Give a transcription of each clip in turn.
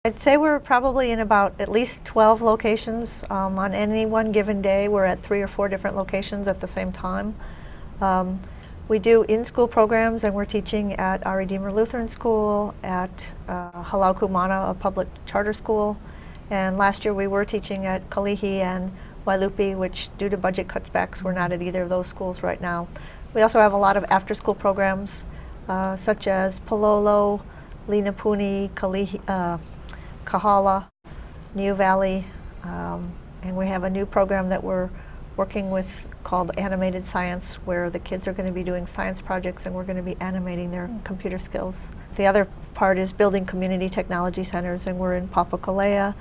I'd say we're probably in about at least 12 locations. On any one given day, we're at 3 or 4 different locations at the same time. We do in-school programs, and we're teaching at Our Redeemer Lutheran School, at Halau Kumana, a public charter school. And last year we were teaching at Kalihi and Wailupi, which due to budget cutbacks, we're not at either of those schools right now. We also have a lot of after-school programs, such as Palolo, Linapuni, Kalihi, Kahala, New Valley, and we have a new program that we're working with called Animated Science, where the kids are going to be doing science projects and we're going to be animating their computer skills. The other part is building community technology centers, and we're in Papakolea,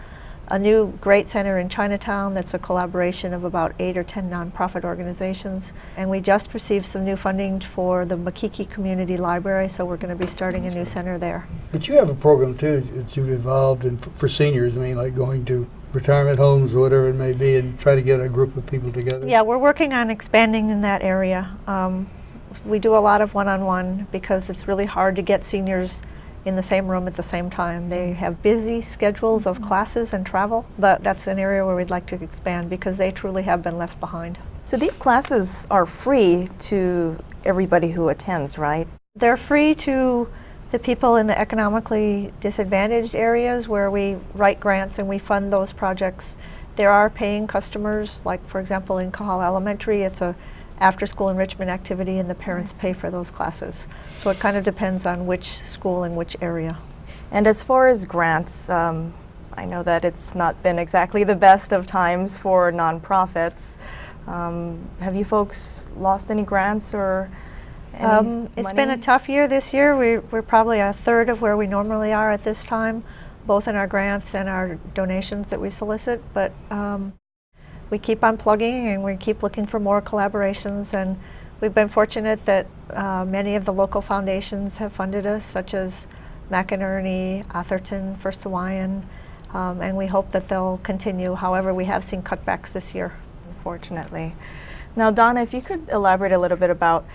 a new great center in Chinatown that's a collaboration of about 8 or 10 nonprofit organizations. And we just received some new funding for the Makiki Community Library, so we're going to be starting a new center there. But you have a program too that you've involved in for seniors, I mean, like going to retirement homes or whatever it may be and try to get a group of people together. Yeah, we're working on expanding in that area. We do a lot of one-on-one because it's really hard to get seniors in the same room at the same time. They have busy schedules of classes and travel, but that's an area where we'd like to expand because they truly have been left behind. So these classes are free to everybody who attends, right? They're free to the people in the economically disadvantaged areas where we write grants and we fund those projects. There are paying customers, like for example in Kahala Elementary, it's a after-school enrichment activity and the parents pay for those classes. So it kind of depends on which school and which area. And as far as grants, I know that it's not been exactly the best of times for nonprofits. Have you folks lost any grants or any It's been a tough year this year. We're probably a third of where we normally are at this time, both in our grants and our donations that we solicit, but we keep on plugging and we keep looking for more collaborations, and we've been fortunate that many of the local foundations have funded us, such as McInerney, Atherton, First Hawaiian, and we hope that they'll continue. However, we have seen cutbacks this year. Unfortunately. Now Donna, if you could elaborate a little bit about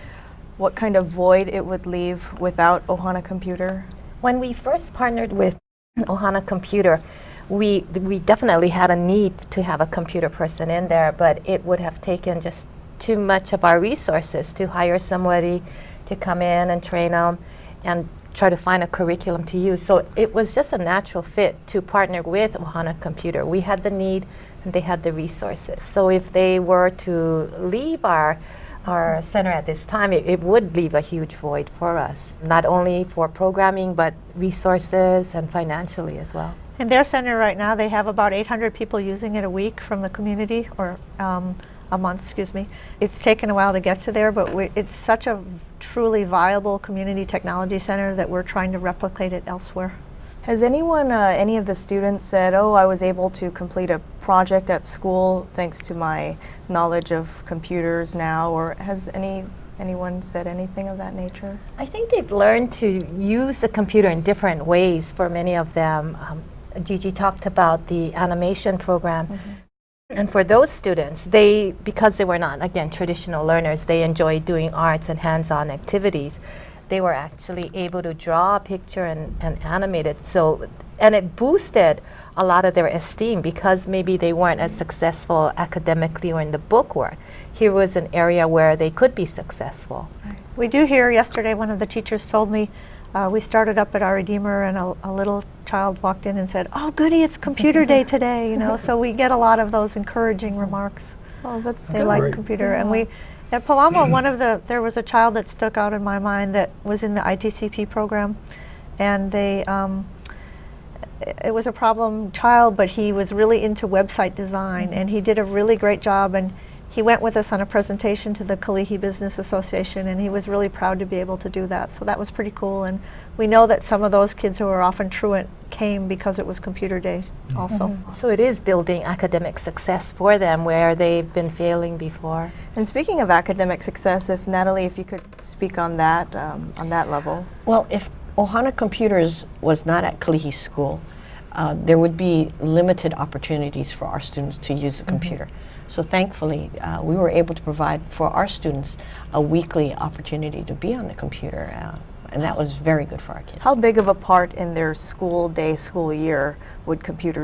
what kind of void it would leave without Ohana Computer? When we first partnered with Ohana Computer, we definitely had a need to have a computer person in there, but it would have taken just too much of our resources to hire somebody to come in and train them and try to find a curriculum to use. So it was just a natural fit to partner with Ohana Computer. We had the need and they had the resources. So if they were to leave our center at this time, it would leave a huge void for us, not only for programming, but resources and financially as well. In their center right now, they have about 800 people using it a week from the community, or a month, excuse me. It's taken a while to get to there, but it's such a truly viable community technology center that we're trying to replicate it elsewhere. Has anyone, any of the students said, oh, I was able to complete a project at school thanks to my knowledge of computers now, or has anyone said anything of that nature? I think they've learned to use the computer in different ways for many of them. Gigi talked about the animation program. And for those students, because they were not, again, traditional learners, they enjoyed doing arts and hands-on activities. They were actually able to draw a picture and animate it. So, and it boosted a lot of their esteem because maybe they weren't as successful academically or in the book work. Here was an area where they could be successful. Nice. We do hear yesterday, one of the teachers told me, we started up at Our Redeemer and a little child walked in and said, oh goody, it's computer day today, you know. So we get a lot of those encouraging remarks. Oh, that's They like computer. Yeah. And we, at Palama, there was a child that stuck out in my mind that was in the ITCP program, and it was a problem child, but he was really into website design, and he did a really great job, and he went with us on a presentation to the Kalihi Business Association, and he was really proud to be able to do that. So that was pretty cool, and we know that some of those kids who are often truant came because it was computer day also. So it is building academic success for them where they've been failing before. And speaking of academic success, if Natalie, if you could speak on that level. Well, if Ohana Computers was not at Kalihi School, there would be limited opportunities for our students to use the computer. So thankfully, we were able to provide for our students a weekly opportunity to be on the computer. and that was very good for our kids. How big of a part in their school day, school year would computers